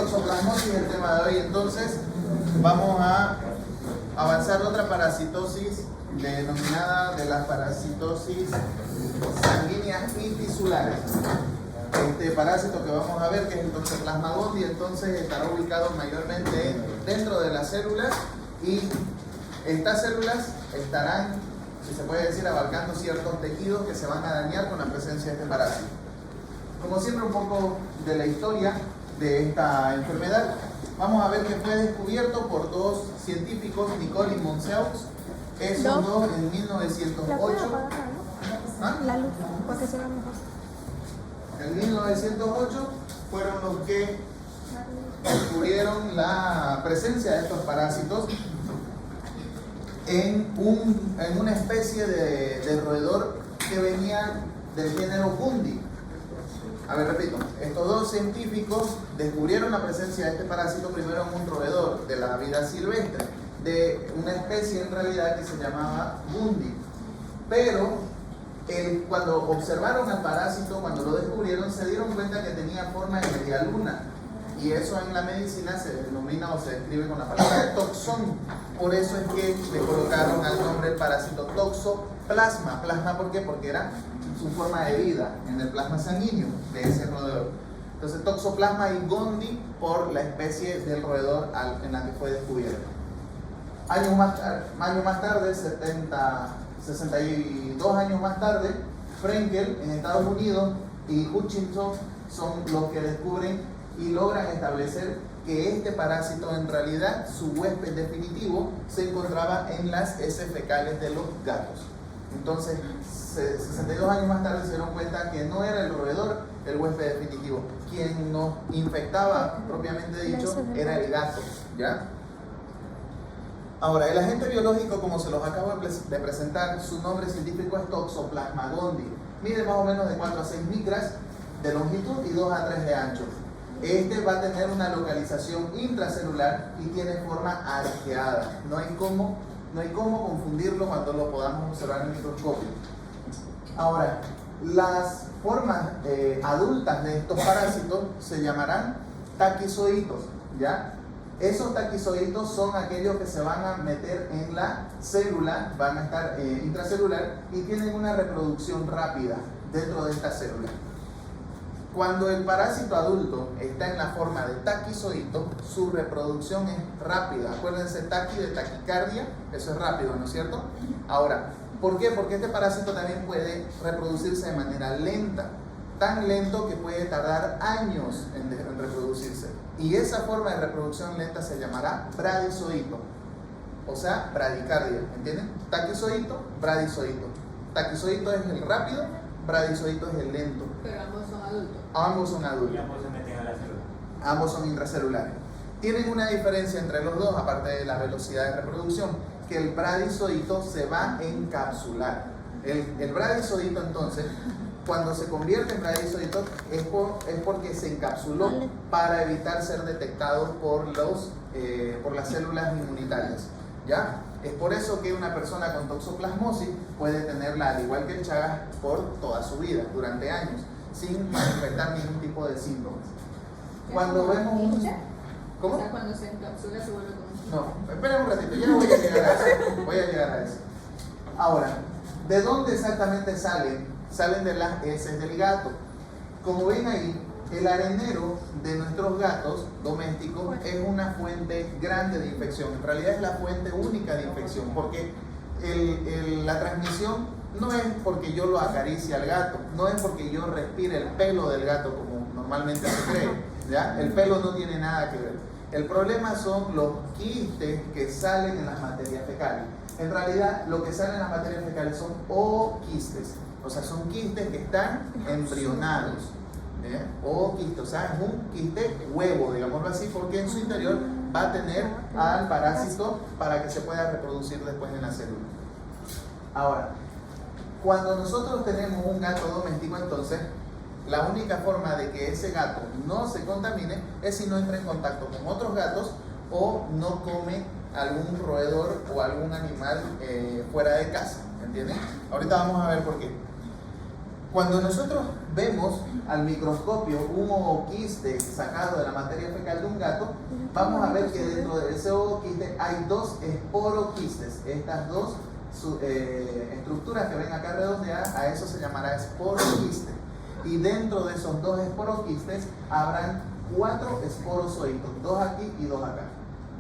Toxoplasmosis es el tema de hoy. Entonces vamos a avanzar otra parasitosis denominada de las parasitosis sanguíneas y tisulares. Este parásito que vamos a ver, que es el Toxoplasma gondii, entonces estará ubicado mayormente dentro de las células, y estas células estarán, si se puede decir, abarcando ciertos tejidos que se van a dañar con la presencia de este parásito. Como siempre, un poco de la historia de esta enfermedad. Vamos a ver que fue descubierto por dos científicos, Nicole y Monceaux. Esos dos en 1908. La luz, porque se ve mejor. En 1908 fueron los que descubrieron la presencia de estos parásitos en una especie de roedor que venía del género Gondii. A ver, repito, estos dos científicos descubrieron la presencia de este parásito primero en un roedor de la vida silvestre, de una especie en realidad que se llamaba Gondii. Pero cuando observaron al parásito, cuando lo descubrieron, se dieron cuenta que tenía forma de media luna. Y eso en la medicina se denomina o se describe con la palabra toxón. Por eso es que le colocaron al nombre el parásito toxoplasma. ¿Plasma por qué? Porque era su forma de vida en el plasma sanguíneo de ese roedor. Entonces, Toxoplasma y Gondii por la especie del roedor en la que fue descubierto. Años más tarde, 62 años más tarde, Frenkel en Estados Unidos y Hutchinson son los que descubren y logran establecer que este parásito, en realidad, su huésped definitivo se encontraba en las heces fecales de los gatos. Entonces, 62 años más tarde se dieron cuenta que no era el roedor el huésped definitivo. Quien nos infectaba, propiamente dicho, era el gato, ¿ya? Ahora, el agente biológico, como se los acabo de presentar, su nombre científico es Toxoplasma gondii. Mide más o menos de 4 a 6 micras de longitud y 2 a 3 de ancho. Este va a tener una localización intracelular y tiene forma arqueada. No hay cómo confundirlo cuando lo podamos observar en el microscopio. Ahora, las formas adultas de estos parásitos se llamarán taquizoitos, ¿ya? Esos taquizoitos son aquellos que se van a meter en la célula, van a estar intracelular y tienen una reproducción rápida dentro de esta célula. Cuando el parásito adulto está en la forma de taquizoito, su reproducción es rápida. Acuérdense, taqui de taquicardia, eso es rápido, ¿no es cierto? Ahora, ¿por qué? Porque este parásito también puede reproducirse de manera lenta, tan lento que puede tardar años en reproducirse. Y esa forma de reproducción lenta se llamará bradizoito, o sea, bradicardia, ¿entienden? Taquizoito, bradizoito. Taquizoito es el rápido, bradizoito es el lento. Pero ambos son adultos. Ambos son adultos. Y ambos se meten a la célula. Ambos son intracelulares. Tienen una diferencia entre los dos, aparte de la velocidad de reproducción, que el bradizoito se va a encapsular. El bradizoito, entonces, cuando se convierte en bradizoito, es porque se encapsuló para evitar ser detectado por las células inmunitarias, ¿ya? Es por eso que una persona con toxoplasmosis puede tenerla, al igual que el Chagas, por toda su vida, durante años, sin manifestar ningún tipo de síntomas. Cuando vemos un... ¿Cómo? O sea, cuando se encapsula se vuelve como... No, espera un ratito, ya voy a llegar a eso. Voy a llegar a eso. Ahora, ¿de dónde exactamente salen? Salen de las heces del gato. Como ven ahí, el arenero de nuestros gatos domésticos es una fuente grande de infección. En realidad es la fuente única de infección, porque la transmisión no es porque yo lo acaricie al gato, no es porque yo respire el pelo del gato como normalmente se cree, ¿ya? El pelo no tiene nada que ver. El problema son los quistes que salen en las materias fecales. En realidad, lo que sale en las materias fecales son ooquistes, o sea, son quistes que están embrionados. Ooquistes, o sea, es un quiste huevo, digámoslo así, porque en su interior va a tener al parásito para que se pueda reproducir después en la célula. Ahora, cuando nosotros tenemos un gato doméstico, entonces, la única forma de que ese gato no se contamine es si no entra en contacto con otros gatos o no come algún roedor o algún animal fuera de casa, ¿entienden? Ahorita vamos a ver por qué. Cuando nosotros vemos al microscopio un ooquiste sacado de la materia fecal de un gato, vamos a ver que dentro de ese ooquiste hay dos esporoquistes. Estas dos estructuras que ven acá redondeadas, a eso se llamará esporoquiste. Y dentro de esos dos esporoquistes habrán 4 esporozoitos, 2 aquí y 2 acá.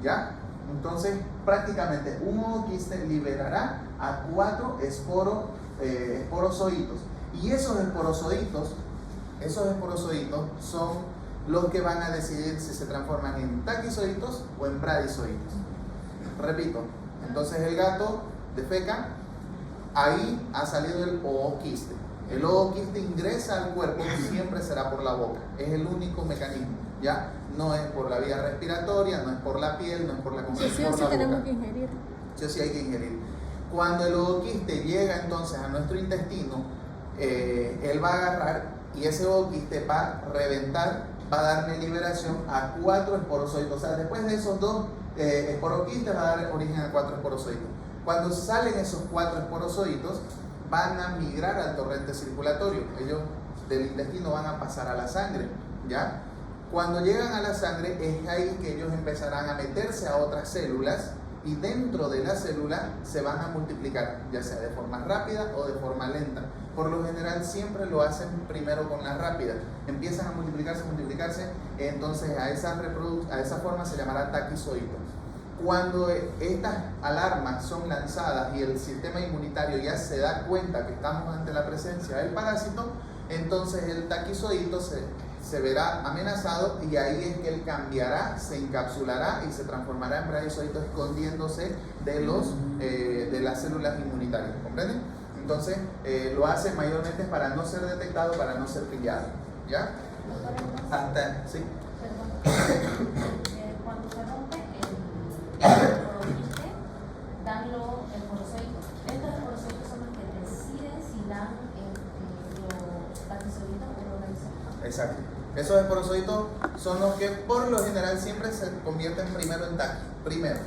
¿Ya? Entonces, prácticamente un ooquiste liberará a 4 esporozoitos. Y esos esporozoitos son los que van a decidir si se transforman en taquizoitos o en bradizoitos. Repito, entonces el gato defeca, ahí ha salido el ooquiste. El ooquiste ingresa al cuerpo, siempre será por la boca, es el único mecanismo, ¿ya? No es por la vía respiratoria, no es por la piel, no es por la conversación, Sí, tenemos que ingerir. Sí, hay que ingerir. Cuando el ooquiste llega entonces a nuestro intestino, él va a agarrar y ese ooquiste va a reventar, va a darle liberación a 4 esporozoitos. O sea, después de esos 2 esporoquistes va a dar origen a 4 esporozoitos. Cuando salen esos 4 esporozoitos, van a migrar al torrente circulatorio. Ellos del intestino van a pasar a la sangre, ¿ya? Cuando llegan a la sangre es ahí que ellos empezarán a meterse a otras células y dentro de la célula se van a multiplicar, ya sea de forma rápida o de forma lenta. Por lo general siempre lo hacen primero con la rápida. Empiezan a multiplicarse, entonces a esa forma se llamará taquizoitos. Cuando estas alarmas son lanzadas y el sistema inmunitario ya se da cuenta que estamos ante la presencia del parásito, entonces el taquizoito se verá amenazado y ahí es que él cambiará, se encapsulará y se transformará en bradizoito escondiéndose de las células inmunitarias. ¿Comprenden? Entonces lo hace mayormente para no ser detectado, para no ser pillado. ¿Ya? Hasta, ¿sí? Cuando se rompe el poroquiste, dan los esporozoitos. Estos esporozoitos son los que deciden si dan los taquizoides o los bradizoitos. Exacto. Esos esporozoitos son los que por lo general siempre se convierten primero en taqui, primero.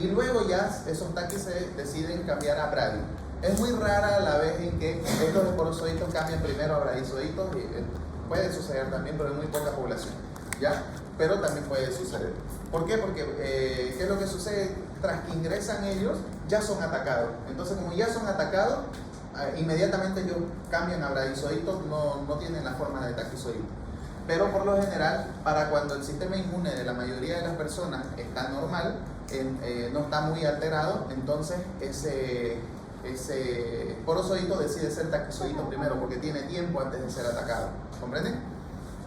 Y luego ya esos taquis se deciden cambiar a bradi. Es muy rara la vez en que estos esporozoitos cambian primero a bradizoitos, y puede suceder también, pero en muy poca población, ¿ya? Pero también puede suceder. ¿Por qué? Porque ¿qué es lo que sucede? Tras que ingresan ellos, ya son atacados. Entonces, como ya son atacados, inmediatamente ellos cambian a bradizoitos, no tienen la forma de taquizoitos. Pero por lo general, para cuando el sistema inmune de la mayoría de las personas está normal, no está muy alterado, entonces ese esporozoito decide ser taquizoito primero porque tiene tiempo antes de ser atacado. ¿Comprenden?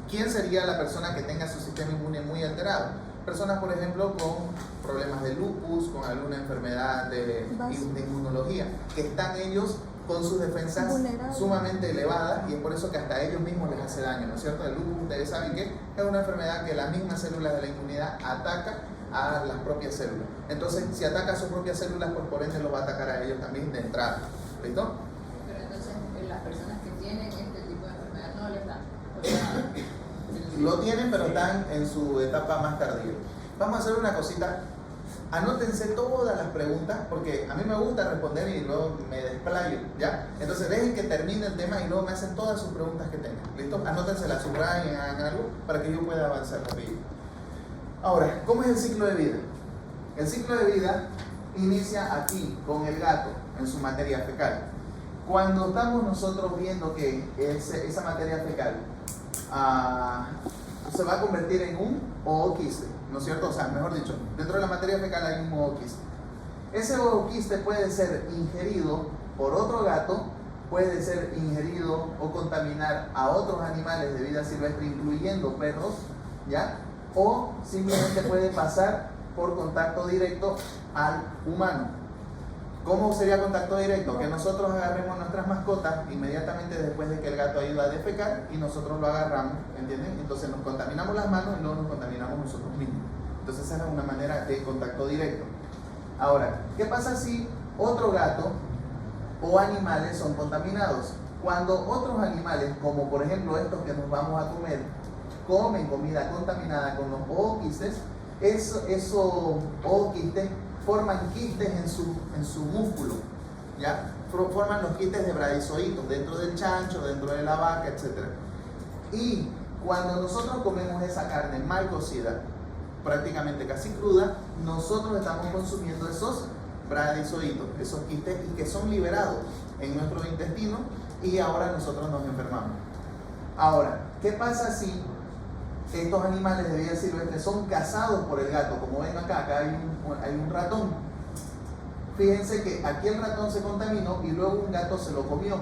¿Quién sería la persona que tenga su sistema inmune muy alterado? Personas, por ejemplo, con problemas de lupus, con alguna enfermedad de inmunología, que están ellos con sus defensas sumamente elevadas y es por eso que hasta ellos mismos les hace daño, ¿no es cierto? El lupus, ustedes saben que es una enfermedad que las mismas células de la inmunidad ataca a las propias células. Entonces, si ataca a sus propias células, pues por ende los va a atacar a ellos también de entrada. ¿Listo? Pero entonces las personas que tienen este tipo de enfermedad no les da. Lo tienen, pero están en su etapa más tardía. Vamos a hacer una cosita. Anótense todas las preguntas, porque a mí me gusta responder y luego me desplayo, ¿ya? Entonces dejen que termine el tema y luego me hacen todas sus preguntas que tengan. ¿Listo? Anótense, las subrayen, hagan algo para que yo pueda avanzar rápido. Ahora, ¿cómo es el ciclo de vida? El ciclo de vida inicia aquí, con el gato, en su materia fecal. Cuando estamos nosotros viendo que esa materia fecal se va a convertir en un ooquiste, ¿no es cierto? O sea, mejor dicho, dentro de la materia fecal hay un ooquiste. Ese ooquiste puede ser ingerido por otro gato, puede ser ingerido o contaminar a otros animales de vida silvestre, incluyendo perros, ¿ya? O simplemente puede pasar por contacto directo al humano. ¿Cómo sería contacto directo? Que nosotros agarremos nuestras mascotas inmediatamente después de que el gato ayuda a defecar y nosotros lo agarramos, ¿entienden? Entonces nos contaminamos las manos y luego nos contaminamos nosotros mismos. Entonces esa es una manera de contacto directo. Ahora, ¿qué pasa si otro gato o animales son contaminados? Cuando otros animales, como por ejemplo estos que nos vamos a comer, comen comida contaminada con los ooquistes, esos ooquistes forman quistes en su músculo. ¿ya? Forman los quistes de bradizoitos dentro del chancho, dentro de la vaca, etc. Y cuando nosotros comemos esa carne mal cocida, prácticamente casi cruda, nosotros estamos consumiendo esos bradizoitos, esos quistes, y que son liberados en nuestro intestino, y ahora nosotros nos enfermamos. Ahora, ¿qué pasa si estos animales de vida silvestre son cazados por el gato? Como ven acá hay un ratón. Fíjense que aquí el ratón se contaminó y luego un gato se lo comió.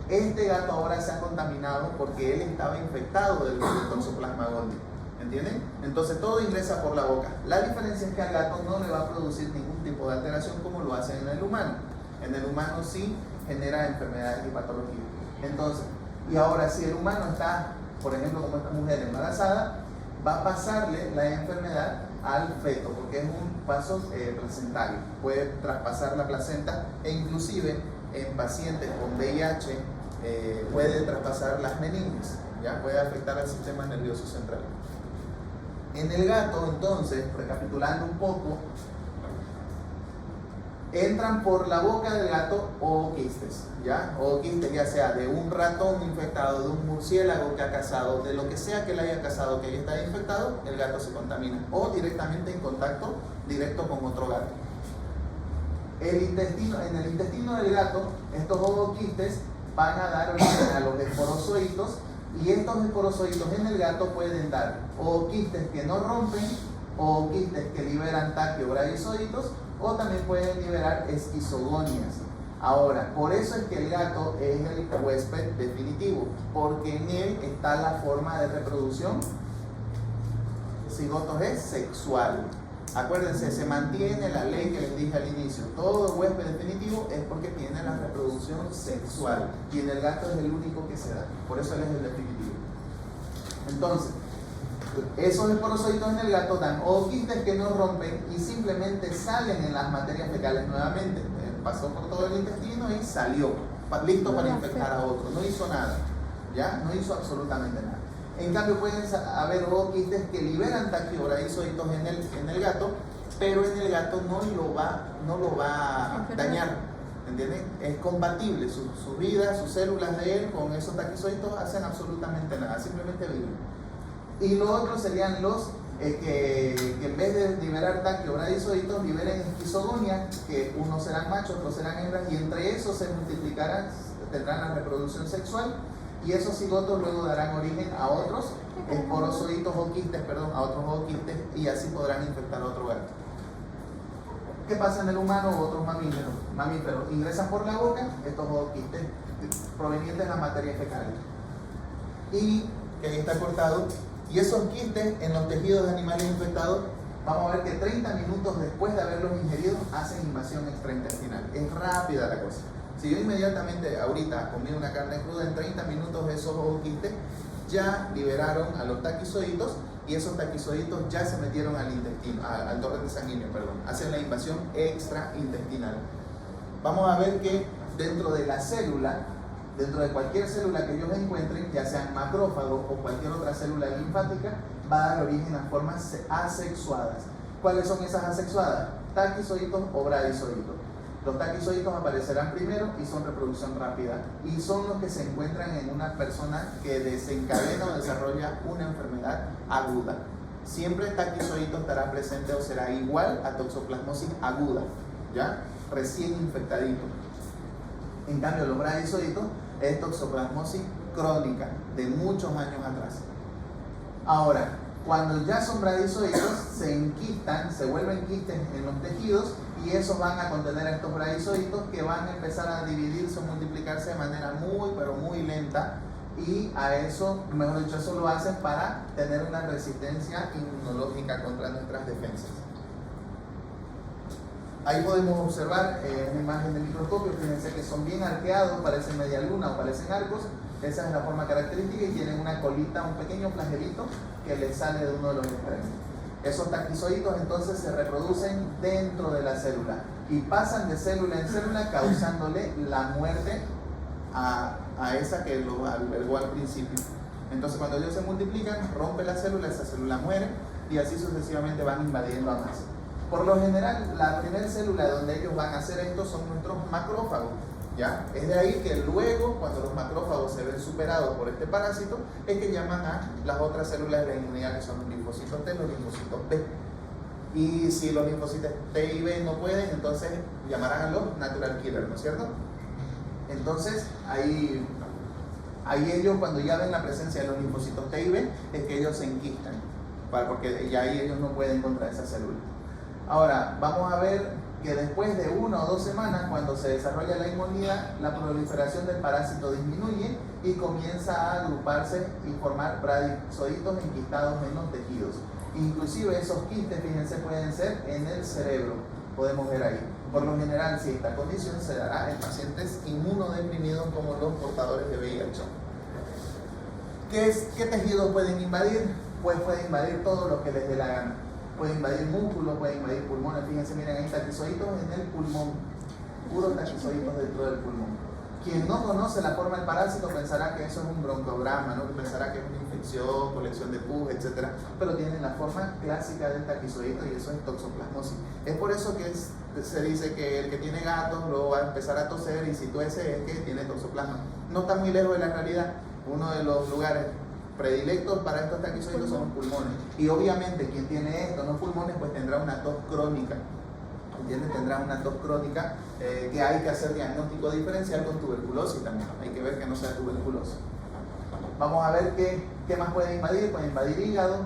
Este gato ahora se ha contaminado porque él estaba infectado del Toxoplasma gondii. ¿Entienden? Entonces todo ingresa por la boca. La diferencia es que al gato no le va a producir ningún tipo de alteración como lo hace en el humano. En el humano sí genera enfermedades y patologías. Entonces, y ahora si el humano está, por ejemplo, como esta mujer embarazada, va a pasarle la enfermedad al feto, porque es un paso placentario. Puede traspasar la placenta e inclusive en pacientes con VIH puede traspasar las meninges, ¿ya? Puede afectar al sistema nervioso central. En el gato, entonces, recapitulando un poco, entran por la boca del gato ooquistes, ¿ya? Ooquistes ya sea de un ratón infectado, de un murciélago que ha cazado, de lo que sea que le haya cazado, que haya estado infectado, el gato se contamina, o directamente en contacto directo con otro gato. En el intestino del gato, estos ooquistes van a dar origen a los esporozoitos, y estos esporozoitos en el gato pueden dar ooquistes que no rompen, ooquistes que liberan taquiobradizoitos, o también pueden liberar esquizogonias. Ahora, por eso es que el gato es el huésped definitivo, porque en él está la forma de reproducción cigotos es sexual. Acuérdense, se mantiene la ley que les dije al inicio. Todo huésped definitivo es porque tiene la reproducción sexual, y en el gato es el único que se da. Por eso él es el definitivo. Entonces, esos esporozoitos en el gato dan ooquistes que no rompen y simplemente salen en las materias fecales nuevamente. Pasó por todo el intestino y salió, listo para infectar a otro. No hizo nada, ¿ya? No hizo absolutamente nada. En cambio, pueden haber ooquistes que liberan taquiobradizoitos en el gato, pero en el gato no lo va a dañar, ¿entienden? Es compatible, su vida, sus células de él con esos taquizoitos hacen absolutamente nada, simplemente viven. Y los otros serían los que en vez de liberar taquiobradizoitos, liberen esquizogonia, que unos serán machos, otros serán hembras, y entre esos se multiplicarán, tendrán la reproducción sexual, y esos cigotos luego darán origen a otros esporozoitos o quistes, a otros ooquistes, y así podrán infectar a otro gato. ¿Qué pasa en el humano u otros mamíferos? Ingresan por la boca estos ooquistes provenientes de las materias fecales. Y que ahí está cortado. Y esos quistes en los tejidos de animales infectados, vamos a ver que 30 minutos después de haberlos ingerido hacen invasión extraintestinal. Es rápida la cosa. Si yo inmediatamente ahorita comí una carne cruda, en 30 minutos esos ooquistes ya liberaron a los taquizoitos, y esos taquizoitos ya se metieron al intestino, al torrente sanguíneo, hacen la invasión extraintestinal. Vamos a ver que dentro de la célula, dentro de cualquier célula que ellos encuentren, ya sean macrófagos o cualquier otra célula linfática, va a dar origen a formas asexuadas. ¿Cuáles son esas asexuadas? Taquizoitos o bradizoitos. Los taquizoitos aparecerán primero y son reproducción rápida, y son los que se encuentran en una persona que desencadena o desarrolla una enfermedad aguda. Siempre el taquizoito estará presente o será igual a toxoplasmosis aguda, ¿ya? Recién infectadito. En cambio, los bradizoitos es toxoplasmosis crónica de muchos años atrás. Ahora, cuando ya son bradizoitos, se enquistan, se vuelven quistes en los tejidos, y esos van a contener a estos bradizoitos, que van a empezar a dividirse o multiplicarse de manera muy, pero muy lenta, y a eso, mejor dicho, eso lo hacen para tener una resistencia inmunológica contra nuestras defensas. Ahí podemos observar una imagen de microscopio. Fíjense que son bien arqueados, parecen media luna o parecen arcos. Esa es la forma característica, y tienen una colita, un pequeño flagelito que les sale de uno de los extremos. Esos taquizoitos entonces se reproducen dentro de la célula y pasan de célula en célula, causándole la muerte a esa que lo albergó al principio. Entonces, cuando ellos se multiplican, rompe la célula, esa célula muere, y así sucesivamente van invadiendo a más. Por lo general, la primera célula donde ellos van a hacer esto son nuestros macrófagos. ¿Ya? Es de ahí que luego, cuando los macrófagos se ven superados por este parásito, es que llaman a las otras células de la inmunidad, que son los linfocitos T, los linfocitos B. Y si los linfocitos T y B no pueden, entonces llamarán a los natural killers, ¿no es cierto? Entonces, ahí ellos, cuando ya ven la presencia de los linfocitos T y B, es que ellos se enquistan, porque ya ahí ellos no pueden contra esa célula. Ahora, vamos a ver que después de 1 o 2 semanas, cuando se desarrolla la inmunidad, la proliferación del parásito disminuye y comienza a agruparse y formar bradisoditos enquistados en los tejidos. Inclusive esos quistes, fíjense, pueden ser en el cerebro, podemos ver ahí. Por lo general, si esta condición se dará en pacientes inmunodeprimidos como los portadores de VIH. ¿Qué tejidos pueden invadir? Pues pueden invadir todo lo que les dé la gana. Pueden invadir músculos, pueden invadir pulmones. Fíjense, miren, hay taquizoitos en el pulmón, puros taquizoitos dentro del pulmón. Quien no conoce la forma del parásito pensará que eso es un broncograma, ¿no? Pensará que es una infección, colección de pus, etc. Pero tienen la forma clásica del taquizoito y eso es toxoplasmosis. Es por eso que se dice que el que tiene gatos luego va a empezar a toser y si tuese es que tiene toxoplasma. No está muy lejos de la realidad. Uno de los lugares predilectos para estos taquizoides son los pulmones. Y obviamente quien tiene esto en los pulmones pues tendrá una tos crónica. ¿Entiendes? Tendrá una tos crónica que hay que hacer diagnóstico diferencial con tuberculosis también. Hay que ver que no sea tuberculosis. Vamos a ver qué más puede invadir. Puede invadir hígado,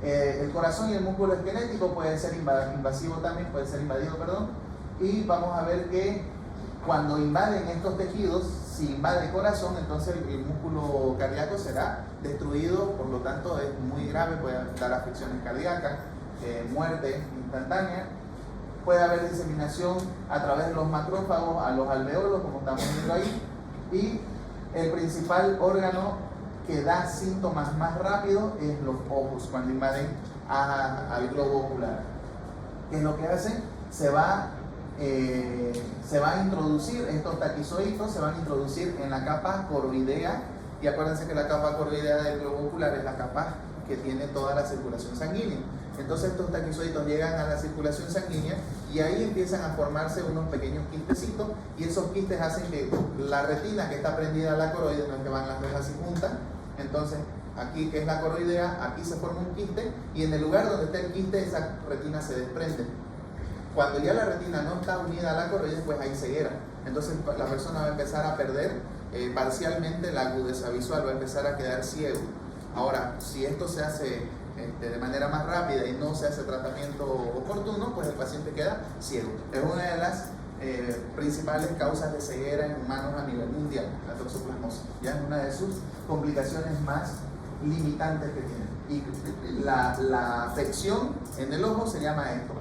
el corazón y el músculo esquelético puede ser invasivo también, puede ser invadido, perdón. Y vamos a ver que cuando invaden estos tejidos, si invade el corazón, entonces el músculo cardíaco será destruido, por lo tanto es muy grave, puede dar afecciones cardíacas, muerte instantánea. Puede haber diseminación a través de los macrófagos a los alveolos, como estamos viendo ahí. Y el principal órgano que da síntomas más rápido es los ojos, cuando invaden al globo ocular. ¿Qué es lo que hacen? Se va a introducir estos taquizoitos, se van a introducir en la capa coroidea, y acuérdense que la capa coroidea del globo ocular es la capa que tiene toda la circulación sanguínea. Entonces estos taquizoitos llegan a la circulación sanguínea y ahí empiezan a formarse unos pequeños quistecitos, y esos quistes hacen que la retina que está prendida a la coroide, no es que van las dos así juntas, entonces aquí que es la coroidea, aquí se forma un quiste y en el lugar donde está el quiste esa retina se desprende. Cuando ya la retina no está unida a la coroide, pues hay ceguera. Entonces la persona va a empezar a perder parcialmente la agudeza visual, va a empezar a quedar ciego. Ahora, si esto se hace de manera más rápida y no se hace tratamiento oportuno, pues el paciente queda ciego. Es una de las principales causas de ceguera en humanos a nivel mundial, la toxoplasmosis. Ya es una de sus complicaciones más limitantes que tiene. Y la afección en el ojo se llama esto,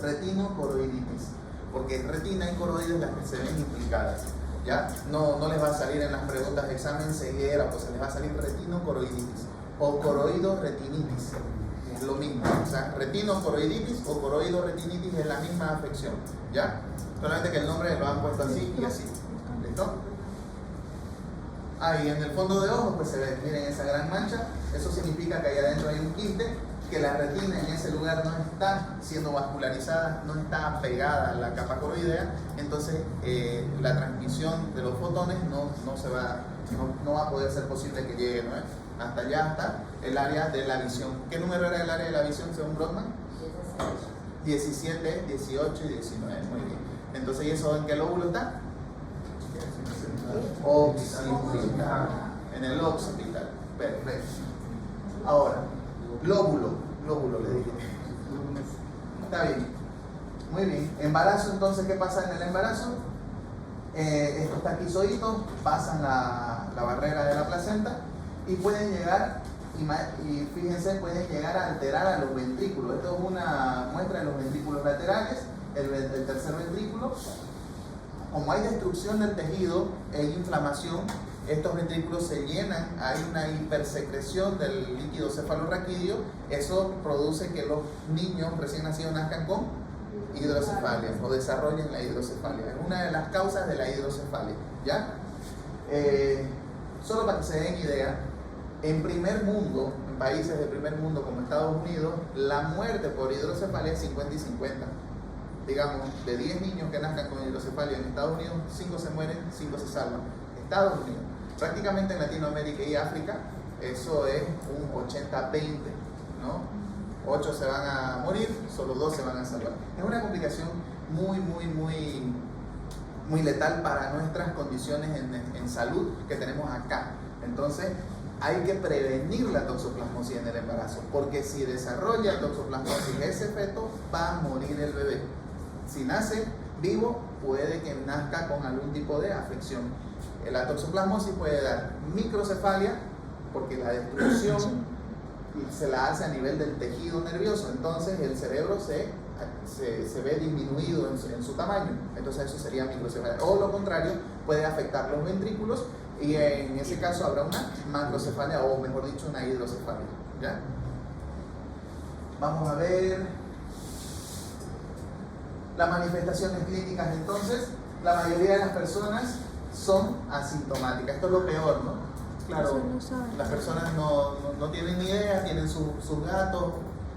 retinocoroiditis, porque retina y coroides las que se ven implicadas. ¿Ya? No les va a salir en las preguntas de examen ceguera, pues se les va a salir retinocoroiditis o coroidorretinitis, es lo mismo. O sea, retinocoroiditis o coroidorretinitis es la misma afección, ¿ya? Solamente que el nombre lo han puesto así y así. ¿Listo? Ahí en el fondo de ojo pues se ve, miren esa gran mancha, eso significa que ahí adentro hay un quiste, que la retina en ese lugar no está siendo vascularizada, no está pegada a la capa coroidea, entonces la transmisión de los fotones no va a poder ser posible que llegue, ¿no? Hasta allá, hasta el área de la visión. ¿Qué número era el área de la visión según Brodmann? 17, 18 y 19, muy bien. Entonces, ¿y eso en qué lóbulo está? Occipital, en el occipital, perfecto. Ahora, glóbulo le dije. Está bien, muy bien. Embarazo, entonces, ¿qué pasa en el embarazo? Estos taquizoitos pasan la barrera de la placenta y pueden llegar, y fíjense, pueden llegar a alterar a los ventrículos. Esto es una muestra de los ventrículos laterales, el tercer ventrículo. Como hay destrucción del tejido e inflamación, estos ventrículos se llenan, hay una hipersecreción del líquido cefalorraquídeo, eso produce que los niños recién nacidos nazcan con hidrocefalia o desarrollen la hidrocefalia. Es una de las causas de la hidrocefalia, ¿ya? Solo para que se den idea, en primer mundo países de primer mundo como Estados Unidos, la muerte por hidrocefalia es 50 y 50. Digamos, de 10 niños que nazcan con hidrocefalia en Estados Unidos, 5 se mueren, 5 se salvan. Estados Unidos. Prácticamente en Latinoamérica y África, eso es un 80-20, ¿no? 8 se van a morir, solo 2 se van a salvar. Es una complicación muy letal para nuestras condiciones en salud que tenemos acá. Entonces, hay que prevenir la toxoplasmosis en el embarazo, porque si desarrolla toxoplasmosis ese feto, va a morir el bebé. Si nace vivo, puede que nazca con algún tipo de afección. La toxoplasmosis puede dar microcefalia, porque la destrucción se la hace a nivel del tejido nervioso, entonces el cerebro se ve disminuido en su tamaño, entonces eso sería microcefalia. O lo contrario, puede afectar los ventrículos y en ese caso habrá una macrocefalia, o mejor dicho, una hidrocefalia. ¿Ya? Vamos a ver las manifestaciones clínicas. Entonces, la mayoría de las personas son asintomáticas. Esto es lo peor, ¿no? Claro, las personas no tienen ni idea, tienen sus gatos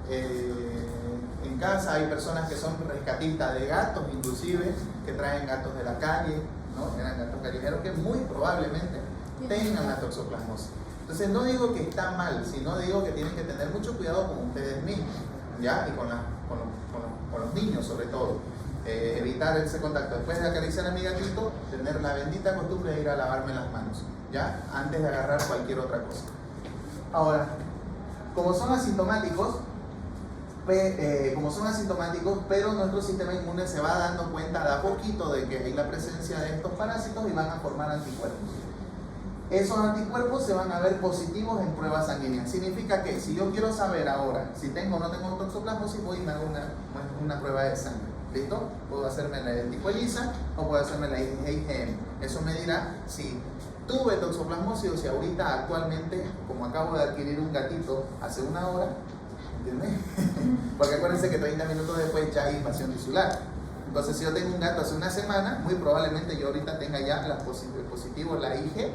en casa. Hay personas que son rescatistas de gatos, inclusive, que traen gatos de la calle, ¿no? Eran gatos callejeros que muy probablemente tengan la toxoplasmosis. Entonces, no digo que está mal, sino digo que tienen que tener mucho cuidado con ustedes mismos, ¿ya? Y con los niños, sobre todo. Evitar ese contacto. Después de acariciar a mi gatito, tener la bendita costumbre de ir a lavarme las manos, ¿ya? Antes de agarrar cualquier otra cosa. Ahora, como son asintomáticos, pero nuestro sistema inmune se va dando cuenta de a poquito de que hay la presencia de estos parásitos y van a formar anticuerpos. Esos anticuerpos se van a ver positivos en pruebas sanguíneas. Significa que si yo quiero saber ahora si tengo o no tengo toxoplasmosis, voy y me hago una prueba de sangre. ¿Listo? Puedo hacerme la tipo ELISA o puedo hacerme la IgM. Eso me dirá si tuve toxoplasmosis o si ahorita actualmente, como acabo de adquirir un gatito hace una hora, ¿entiendes? Porque acuérdense que 30 minutos después ya hay invasión tisular. Entonces, si yo tengo un gato hace una semana, muy probablemente yo ahorita tenga ya las positivos, la IgM.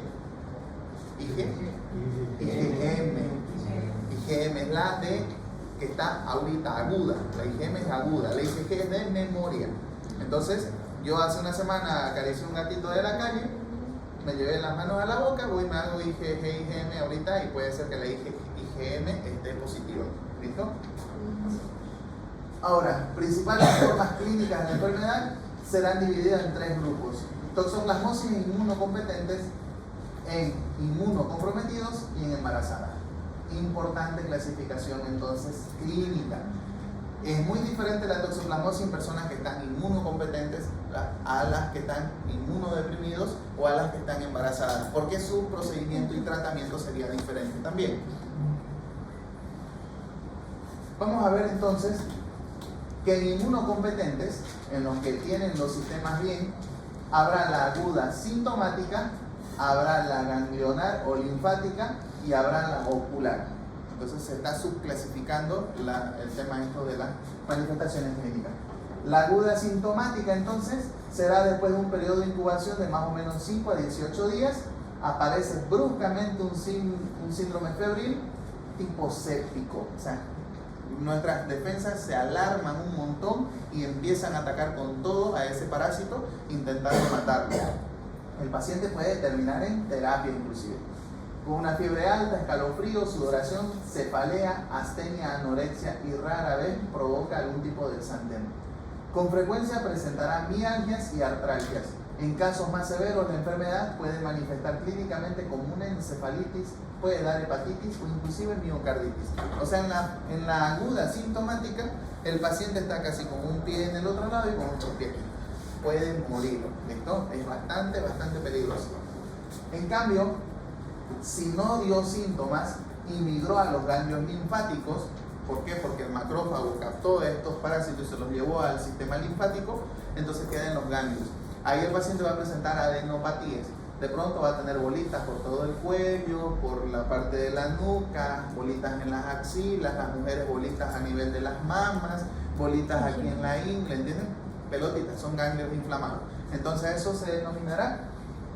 IgM es la que está ahorita aguda. La IgM es aguda, la IgG es de memoria. Entonces, yo hace una semana acaricié un gatito de la calle, me llevé las manos a la boca, voy y me hago IgM ahorita y puede ser que la IgM esté positiva. ¿Listo? Ahora, principales formas clínicas de la enfermedad serán divididas en 3 grupos: toxoplasmosis en inmunocompetentes, en inmunocomprometidos y en embarazadas. Importante clasificación entonces clínica. Es muy diferente la toxoplasmosis en personas que están inmunocompetentes a las que están inmunodeprimidos o a las que están embarazadas, porque su procedimiento y tratamiento sería diferente también. Vamos a ver entonces que en inmunocompetentes, en los que tienen los sistemas bien, habrá la aguda sintomática, habrá la ganglionar o linfática y habrá la ocular. Entonces se está subclasificando el tema esto de las manifestaciones clínicas. La aguda sintomática entonces será después de un periodo de incubación de más o menos 5 a 18 días. Aparece bruscamente un síndrome febril tipo séptico. O sea, nuestras defensas se alarman un montón y empiezan a atacar con todo a ese parásito intentando matarlo. El paciente puede terminar en terapia inclusive, con una fiebre alta, escalofrío, sudoración, cefalea, astenia, anorexia y rara vez provoca algún tipo de exantema. Con frecuencia presentará mialgias y artralgias. En casos más severos, la enfermedad puede manifestar clínicamente como una encefalitis, puede dar hepatitis o inclusive miocarditis. O sea, en la aguda sintomática, el paciente está casi con un pie en el otro lado y con otro pie aquí. Puede morir, ¿listo? Es bastante peligroso. En cambio, si no dio síntomas y migró a los ganglios linfáticos, ¿por qué? Porque el macrófago captó estos parásitos y se los llevó al sistema linfático, entonces queda en los ganglios. Ahí el paciente va a presentar adenopatías. De pronto va a tener bolitas por todo el cuello, por la parte de la nuca, bolitas en las axilas, las mujeres bolitas a nivel de las mamas, bolitas aquí en la ingle, ¿entienden? Pelotitas, son ganglios inflamados. Entonces eso se denominará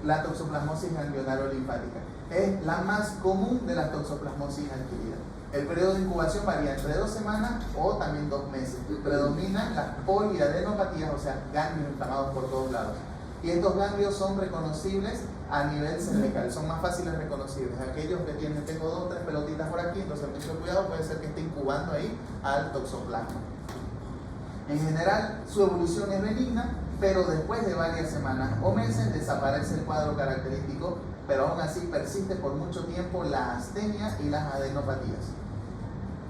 la toxoplasmosis ganglionar o linfática. Es la más común de las toxoplasmosis adquiridas. El periodo de incubación varía entre 2 semanas o también 2 meses. Predominan las poliadenopatías, o sea, ganglios inflamados por todos lados. Y estos ganglios son reconocibles a nivel cervical, son más fáciles reconocibles. Aquellos que tienen, tengo 2 o 3 pelotitas por aquí, entonces mucho cuidado, puede ser que esté incubando ahí al toxoplasma. En general, su evolución es benigna, pero después de varias semanas o meses desaparece el cuadro característico, pero aún así persiste por mucho tiempo la astenia y las adenopatías.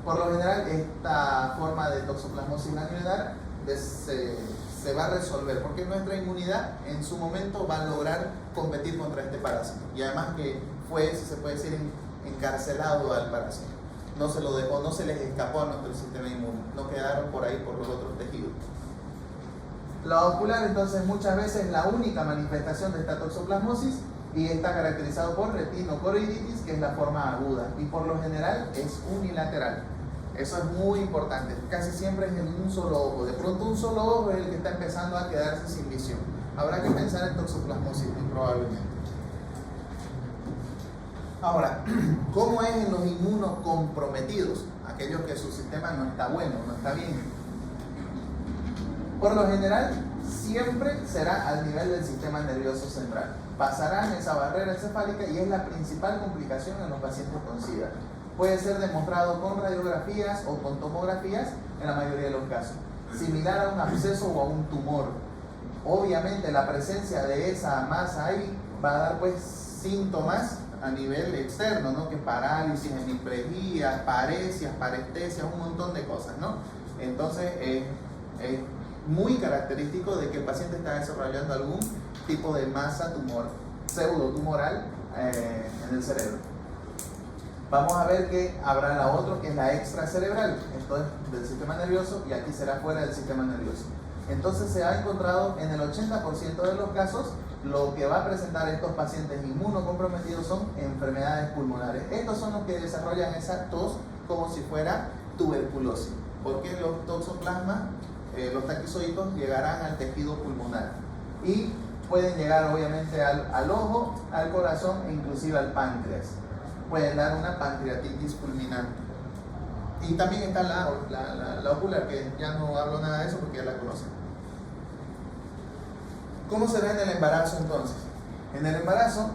Por lo general, esta forma de toxoplasmosis ganglionar se va a resolver porque nuestra inmunidad en su momento va a lograr competir contra este parásito. Y además que fue, si se puede decir, encarcelado al parásito. No se lo dejó, no se les escapó a nuestro sistema inmune, no quedaron por ahí por los otros tejidos. La ocular, entonces, muchas veces es la única manifestación de esta toxoplasmosis y está caracterizado por retinocoroiditis, que es la forma aguda, y por lo general es unilateral. Eso es muy importante, casi siempre es en un solo ojo. De pronto un solo ojo es el que está empezando a quedarse sin visión. Habrá que pensar en toxoplasmosis probablemente. Ahora, ¿cómo es en los inmunocomprometidos? Aquellos que su sistema no está bueno, no está bien. Por lo general, siempre será al nivel del sistema nervioso central. Pasarán esa barrera encefálica y es la principal complicación en los pacientes con SIDA. Puede ser demostrado con radiografías o con tomografías en la mayoría de los casos, similar a un absceso o a un tumor. Obviamente la presencia de esa masa ahí va a dar pues síntomas a nivel externo, ¿no? Que parálisis, hemiplegia, paresias, parestesias, un montón de cosas, ¿no? Entonces es muy característico de que el paciente está desarrollando algún tipo de masa pseudotumoral en el cerebro. Vamos a ver que habrá la otra, que es la extracerebral. Esto es del sistema nervioso y aquí será fuera del sistema nervioso. Entonces se ha encontrado en el 80% de los casos lo que va a presentar estos pacientes inmunocomprometidos son enfermedades pulmonares. Estos son los que desarrollan esa tos como si fuera tuberculosis, porque los toxoplasmas, los taquizoitos, llegarán al tejido pulmonar y pueden llegar obviamente al ojo, al corazón e inclusive al páncreas. Pueden dar una pancreatitis fulminante. Y también está la ocular, que ya no hablo nada de eso porque ya la conocen. ¿Cómo se ve en el embarazo entonces? En el embarazo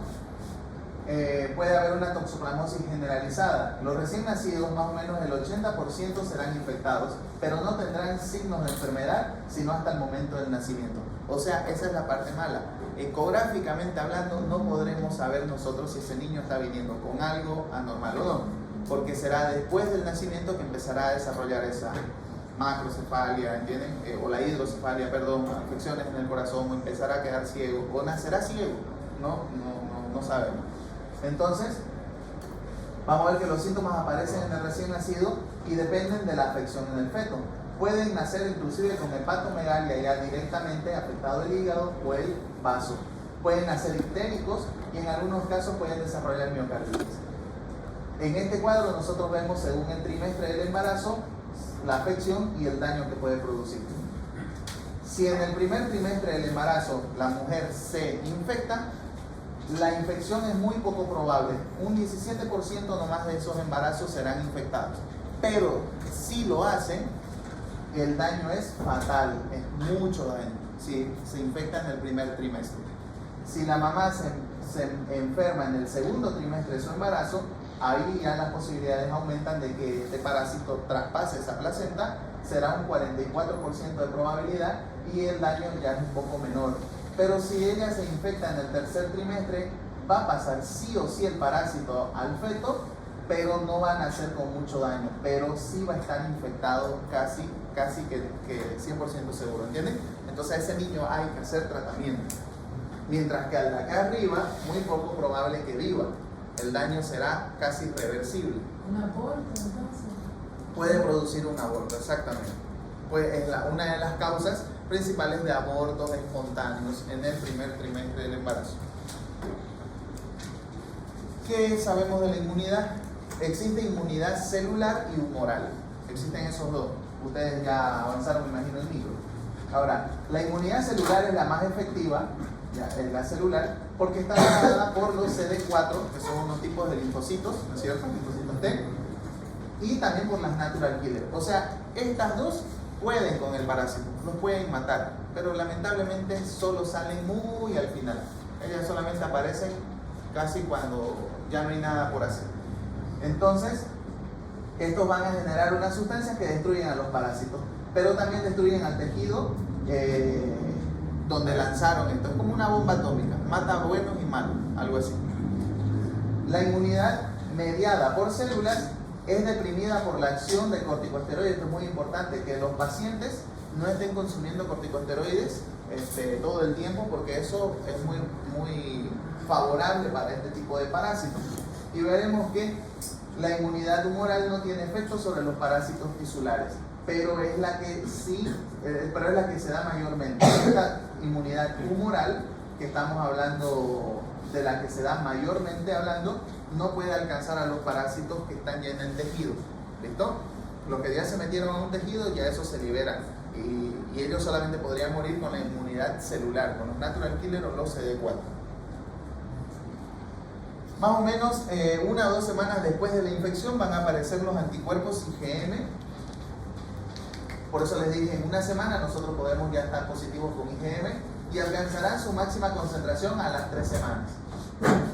puede haber una toxoplasmosis generalizada. Los recién nacidos, más o menos el 80% serán infectados, pero no tendrán signos de enfermedad sino hasta el momento del nacimiento. O sea, esa es la parte mala. Ecográficamente hablando, no podremos saber nosotros si ese niño está viniendo con algo anormal o no, porque será después del nacimiento que empezará a desarrollar esa macrocefalia, ¿entienden? O la hidrocefalia, perdón, infecciones en el corazón, o empezará a quedar ciego, o nacerá ciego, no sabemos. Entonces, vamos a ver que los síntomas aparecen en el recién nacido y dependen de la afección en el feto. Pueden nacer inclusive con hepatomegalia ya directamente afectado el hígado o el vaso. Pueden nacer ictéricos y en algunos casos pueden desarrollar miocarditis. En este cuadro nosotros vemos según el trimestre del embarazo la afección y el daño que puede producir. Si en el primer trimestre del embarazo la mujer se infecta, la infección es muy poco probable. Un 17% nomás de esos embarazos serán infectados. Pero si lo hacen, el daño es fatal, es mucho daño si se infecta en el primer trimestre. Si la mamá se enferma en el segundo trimestre de su embarazo, ahí ya las posibilidades aumentan de que este parásito traspase esa placenta, será un 44% de probabilidad y el daño ya es un poco menor. Pero si ella se infecta en el tercer trimestre, va a pasar sí o sí el parásito al feto, pero no va a nacer con mucho daño, pero sí va a estar infectado casi que 100% seguro, ¿entienden? Entonces a ese niño hay que hacer tratamiento. Mientras que al de acá arriba, muy poco probable que viva. El daño será casi irreversible. ¿Un aborto entonces? Puede producir un aborto, exactamente. Pues es una de las causas principales de abortos espontáneos en el primer trimestre del embarazo. ¿Qué sabemos de la inmunidad? Existe inmunidad celular y humoral. Existen esos dos. Ustedes ya avanzaron, me imagino, el micro. Ahora, la inmunidad celular es la más efectiva, es la celular, porque está dada por los CD4, que son unos tipos de linfocitos, ¿no es cierto? Linfocitos T. y también por las natural killer. O sea, estas dos pueden con el parásito, los pueden matar, pero lamentablemente solo salen muy al final. Ellas solamente aparecen casi cuando ya no hay nada por hacer. Entonces, estos van a generar unas sustancias que destruyen a los parásitos, pero también destruyen al tejido donde lanzaron esto. Es como una bomba atómica, mata buenos y malos, algo así. La inmunidad mediada por células es deprimida por la acción de corticosteroides. Esto es muy importante, que los pacientes no estén consumiendo corticosteroides todo el tiempo, porque eso es muy favorable para este tipo de parásitos. Y veremos que la inmunidad humoral no tiene efecto sobre los parásitos tisulares, pero es la que se da mayormente. Esta inmunidad humoral que estamos hablando, de la que se da mayormente hablando, no puede alcanzar a los parásitos que están ya en el tejido. ¿Listo? Los que ya se metieron a un tejido, ya eso se libera. Y ellos solamente podrían morir con la inmunidad celular, con los natural killer o los CD4. Más o menos 1 o 2 semanas después de la infección van a aparecer los anticuerpos IgM. Por eso les dije, en 1 semana nosotros podemos ya estar positivos con IgM y alcanzarán su máxima concentración a las 3 semanas.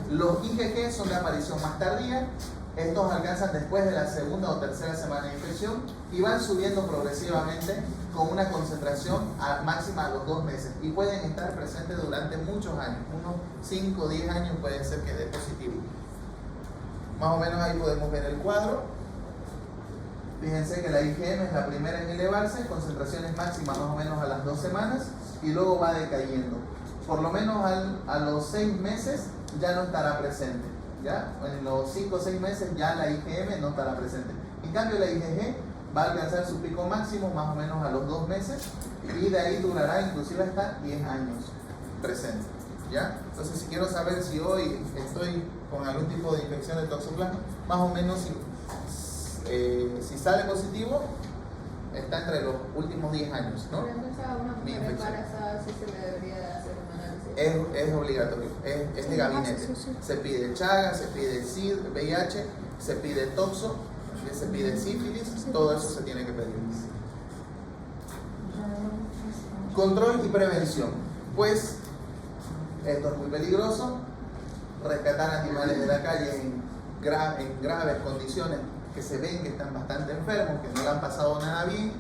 Los IgG son de aparición más tardía. Estos alcanzan después de la 2ª o 3ª semana de infección y van subiendo progresivamente con una concentración máxima a los 2 meses, y pueden estar presentes durante muchos años, unos 5 o 10 años puede ser que dé positivo. Más o menos ahí podemos ver el cuadro. Fíjense que la IgM es la primera en elevarse, concentraciones máximas más o menos a las 2 semanas, y luego va decayendo. Por lo menos a los 6 meses ya no estará presente. ¿Ya? En los 5 o 6 meses ya la IgM no estará presente. En cambio la IgG va a alcanzar su pico máximo más o menos a los 2 meses, y de ahí durará inclusive hasta 10 años presente. ¿Ya? Entonces, si quiero saber si hoy estoy con algún tipo de infección de toxoplasma, más o menos si sale positivo, está entre los últimos 10 años, ¿no? Por ejemplo, a una Mi mujer infección. embarazada sí se le debería de hacer un análisis. Es obligatorio, es de gabinete. Se pide Chaga, se pide VIH, se pide toxo, se pide sífilis, todo eso se tiene que pedir. Control y prevención. Pues esto es muy peligroso. Rescatar animales de la calle en graves condiciones, que se ven que están bastante enfermos, que no le han pasado nada bien,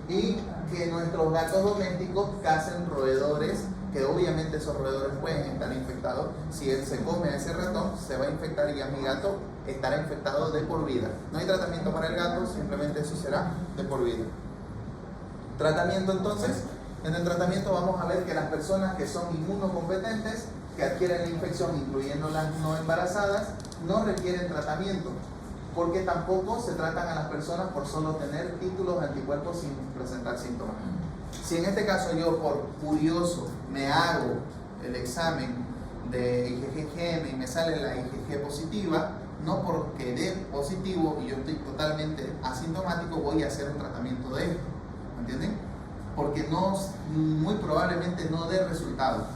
y que nuestros gatos domésticos cacen roedores, que obviamente esos roedores pueden estar infectados. Si él se come a ese ratón, se va a infectar y a mi gato estará infectado de por vida. No hay tratamiento para el gato, simplemente eso será de por vida. Tratamiento entonces. En el tratamiento vamos a ver que las personas que son inmunocompetentes, que adquieren la infección, incluyendo las no embarazadas, no requieren tratamiento, porque tampoco se tratan a las personas por solo tener títulos de anticuerpos sin presentar síntomas. Si en este caso yo, por curioso, me hago el examen de IgG y me sale la IgG positiva, no porque dé positivo y yo estoy totalmente asintomático, voy a hacer un tratamiento de esto. ¿Entienden? Porque muy probablemente no dé resultado.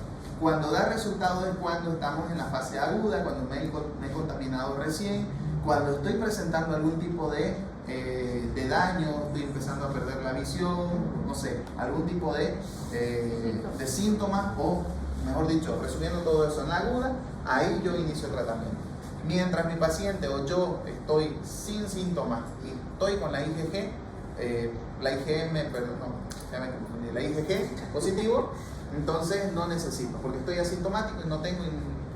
Cuando da resultado es cuando estamos en la fase aguda, cuando me he contaminado recién, cuando estoy presentando algún tipo de daño, estoy empezando a perder la visión, no sé, algún tipo de síntomas, o mejor dicho, resumiendo todo eso en la aguda, ahí yo inicio el tratamiento. Mientras mi paciente o yo estoy sin síntomas y estoy con la IgG, la IgG positivo, entonces no necesito, porque estoy asintomático y no tengo,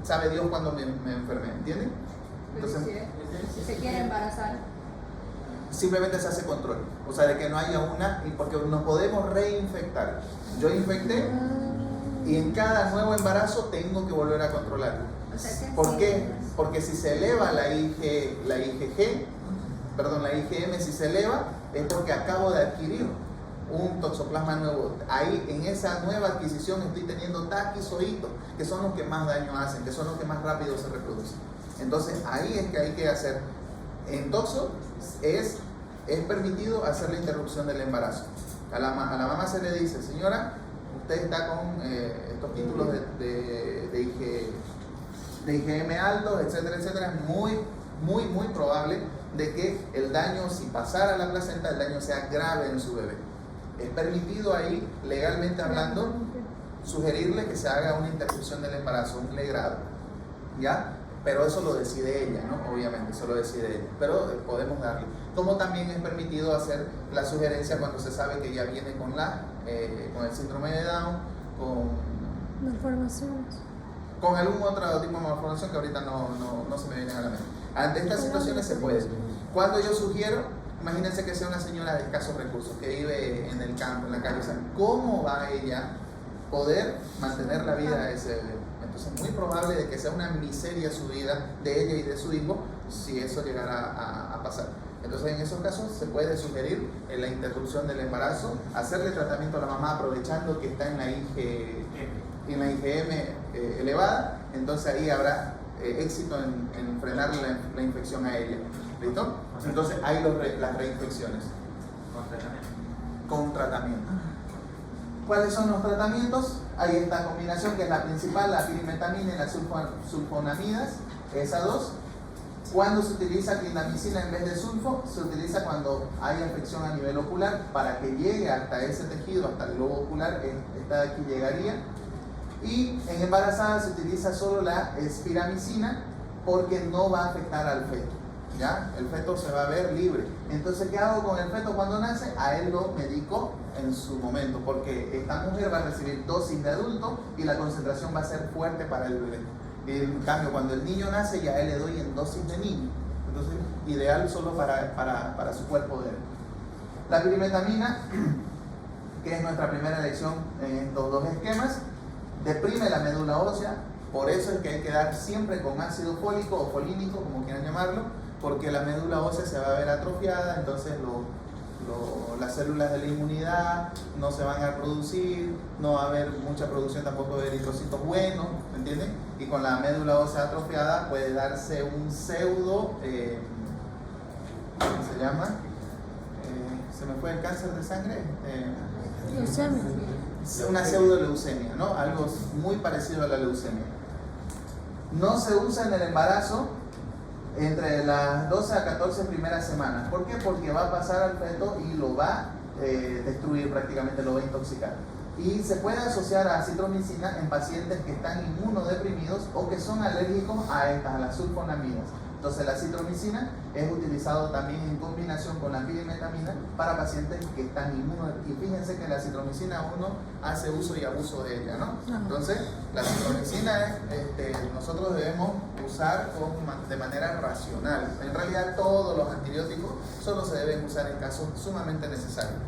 sabe Dios cuándo me enfermé, ¿entienden? Entonces, si se quiere embarazar, simplemente se hace control, o sea, de que no haya porque nos podemos reinfectar. Yo infecté y en cada nuevo embarazo tengo que volver a controlarlo. o sea que ¿Por sí, qué? Porque si se eleva la IgM, si se eleva, es porque acabo de adquirir un toxoplasma nuevo. Ahí, en esa nueva adquisición, estoy teniendo taquizoitos, que son los que más daño hacen, que son los que más rápido se reproducen. Entonces, ahí es que hay que hacer. En toxo es permitido hacer la interrupción del embarazo. A la mamá se le dice: señora, usted está con estos títulos de IgM altos, etcétera, etcétera. Es muy probable de que el daño, si pasara a la placenta, el daño sea grave en su bebé. Es permitido ahí, legalmente hablando, sugerirle que se haga una interrupción del embarazo, un legrado, ¿ya? Pero eso lo decide ella, ¿no? Obviamente, eso lo decide ella, pero podemos darle. Como también es permitido hacer la sugerencia cuando se sabe que ya viene con el síndrome de Down, Malformaciones. con algún otro tipo de malformación que ahorita no se me viene a la mente. Ante estas situaciones se puede. Cuando yo sugiero, imagínense que sea una señora de escasos recursos, que vive en el campo, en la calle, o sea, ¿cómo va ella poder mantener la vida de ese bebé? Entonces es muy probable de que sea una miseria su vida de ella y de su hijo si eso llegara a pasar. Entonces en esos casos se puede sugerir la interrupción del embarazo, hacerle tratamiento a la mamá aprovechando que está en la IgM elevada, entonces ahí habrá éxito en frenar la infección a ella. ¿Listo? Entonces hay las reinfecciones. Con tratamiento. ¿Cuáles son los tratamientos? Hay esta combinación que es la principal, la pirimetamina y las sulfonamidas, esas dos. Cuando se utiliza clindamicina en vez de sulfo, se utiliza cuando hay infección a nivel ocular para que llegue hasta ese tejido, hasta el globo ocular, esta de aquí llegaría. Y en embarazadas se utiliza solo la espiramicina porque no va a afectar al feto. ¿Ya? El feto se va a ver libre. Entonces, ¿qué hago con el feto cuando nace? A él lo medico en su momento, porque esta mujer va a recibir dosis de adulto y la concentración va a ser fuerte para el bebé. En cambio, cuando el niño nace, ya a él le doy en dosis de niño. Entonces, ideal solo para su cuerpo de él. La pirimetamina, que es nuestra primera elección en estos dos esquemas, deprime la médula ósea. Por eso es que hay que dar siempre con ácido fólico o folínico, como quieran llamarlo, porque la médula ósea se va a ver atrofiada, entonces las células de la inmunidad no se van a producir, no va a haber mucha producción tampoco de eritrocitos buenos, ¿me entienden? Y con la médula ósea atrofiada puede darse un pseudo, ¿cómo se llama? Se me fue el cáncer de sangre. Leucemia. Una pseudoleucemia, ¿no? Algo muy parecido a la leucemia. No se usa en el embarazo entre las 12 a 14 primeras semanas. ¿Por qué? Porque va a pasar al feto y lo va a destruir prácticamente, lo va a intoxicar. Y se puede asociar a acitromicina en pacientes que están inmunodeprimidos o que son alérgicos a las sulfonamidas. Entonces la acitromicina es utilizado también en combinación con la pirimetamina para pacientes que están inmunodeprimidos. Y fíjense que la acitromicina uno hace uso y abuso de ella, ¿no? Entonces la acitromicina nosotros debemos usar de manera racional. En realidad todos los antibióticos solo se deben usar en casos sumamente necesarios.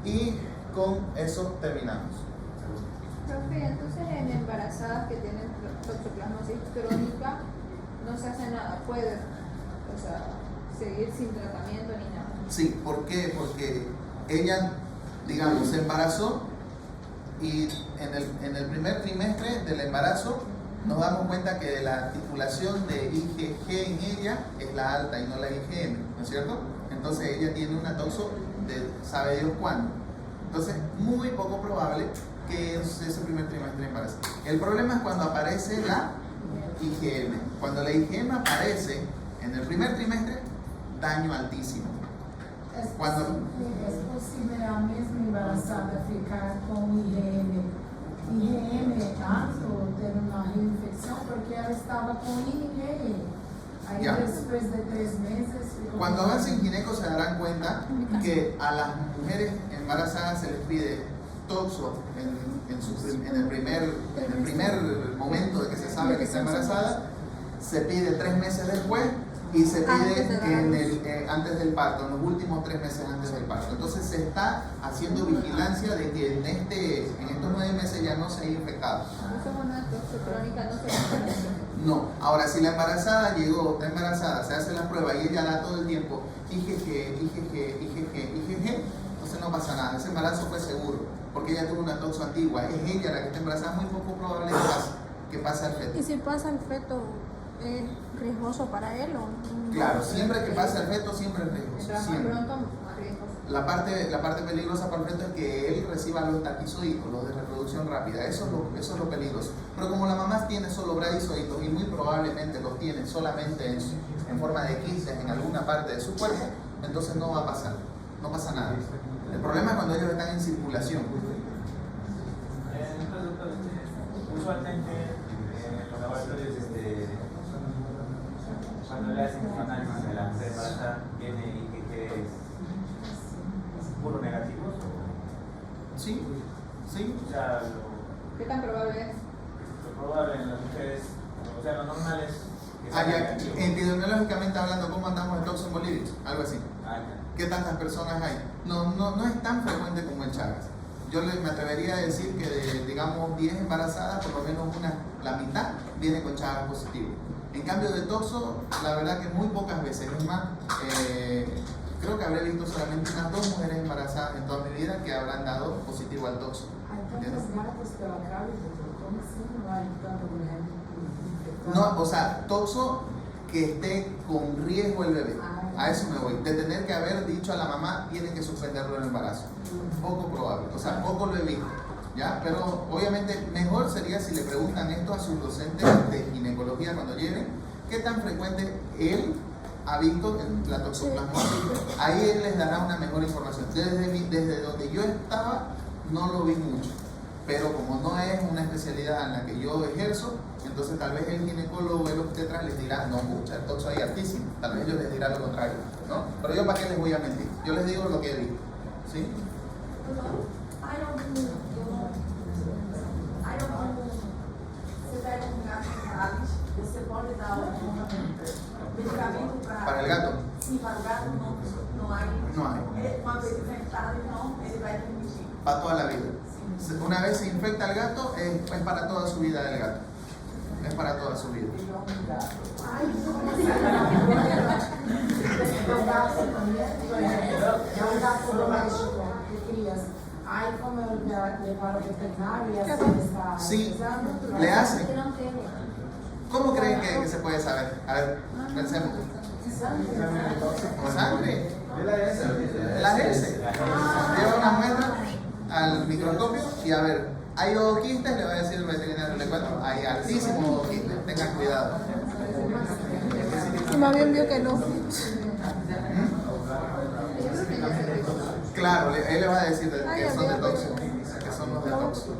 Y con eso terminamos. Profe, entonces en embarazadas que tienen toxoplasmosis crónica no se hace nada, puede, seguir sin tratamiento ni nada. Sí, ¿por qué? Porque ella, digamos, se embarazó y en el primer trimestre del embarazo nos damos cuenta que la titulación de IgG en ella es la alta y no la IgM, ¿no es cierto? Entonces ella tiene una toxo de sabe Dios cuándo. Entonces, muy poco probable que ese primer trimestre de embarazo. El problema es cuando aparece la IgM. Cuando la IgM aparece en el primer trimestre, daño altísimo. Es posible a mesma embarazada ficar com IgM alto, ter uma reinfecção, porque ela estava com IgM. Aí después de 3 meses... Cuando hacen gineco se darán cuenta que a las mujeres embarazadas se les pide toxo en el primer momento de que se sabe que está embarazada, se pide 3 meses después y se pide antes del parto, en los últimos 3 meses antes del parto. Entonces se está haciendo vigilancia de que en estos 9 meses ya no se haya infectado. Eso es una toxocrónica, no se hace. No, ahora si la embarazada está embarazada, se hace la prueba y ella da todo el tiempo IgG, entonces no pasa nada, ese embarazo fue seguro, porque ella tuvo una toxo antigua, es ella la que está embarazada, muy poco probable que pase al feto. ¿Y si pasa al feto, es riesgoso para él o no? Claro, siempre que pase al feto, siempre es riesgoso. Mientras más pronto, más riesgoso. La parte peligrosa para el feto es que él reciba los taquizoides, los de reproducción rápida, eso es lo peligroso. Pero como la mamá tiene solo bradizoides y muy probablemente los tiene solamente en forma de quistes en alguna parte de su cuerpo, entonces no va a pasar, no pasa nada. El problema es cuando ellos están en circulación. Entonces, doctor, usualmente en los laboratorios, cuando le hacen un análisis de la mujer embarazada, viene y que es puro negativos. ¿Sí? ¿Sí? O sea, ¿Qué tan probable es? lo probable en las mujeres, o sea, lo normal es que sea Ya, negativo. epidemiológicamente hablando, ¿cómo andamos de toxo en Bolivia? Algo así. Ya. ¿Qué tantas personas hay? No es tan frecuente como el Chagas. Yo me atrevería a decir que de, digamos, 10 embarazadas, por lo menos la mitad viene con Chagas positivo. En cambio de toxo, la verdad que muy pocas veces. Es más, creo que habré visto solamente unas 2 mujeres embarazadas en toda mi vida que habrán dado positivo al toxo. Hay tantas gatas pela calle, ¿cómo así no hay tanta mujer infectada? No, o sea, toxo que esté con riesgo el bebé. A eso me voy. De tener que haber dicho a la mamá, tiene que suspenderlo el embarazo. Poco probable. O sea, poco lo he visto. ¿Ya? Pero obviamente mejor sería si le preguntan esto a sus docentes de ginecología cuando lleguen, qué tan frecuente él ha visto la toxoplasmosis. Ahí él les dará una mejor información. Desde donde yo estaba no lo vi mucho, pero como no es una especialidad en la que yo ejerzo, entonces tal vez el ginecólogo, el obstetra les dirá, no, mucha, el toxo ahí altísimo. Tal vez ellos les dirán lo contrario, ¿no? Pero yo, ¿para qué les voy a mentir? Yo les digo lo que he visto, ¿sí? Você pega um gato Salles, você pode dar medicamento para. Para el gato, Sim, para o gato não há. no hay. Uma vez infectado, então ele vai transmitir. Para toda la vida. Una vez se infecta el gato, es para toda su vida del gato. Es para toda su vida. Ai, como assim? O gato também, é um gato doméstico de criança. Aí, como eu levar ao veterinário e assim está Sí, usando, le hacen. Que no quede. ¿Cómo creen que se puede saber? A ver, pensemos. ¿Con sangre? Las heces. Lleva una muestra al microscopio y a ver, hay odoquistes, le va a decir el veterinario, le cuento, hay altísimos odoquistes, tengan cuidado. Y más bien vio que no. Claro, él le va a decir que son de toxo, que son los de toxo.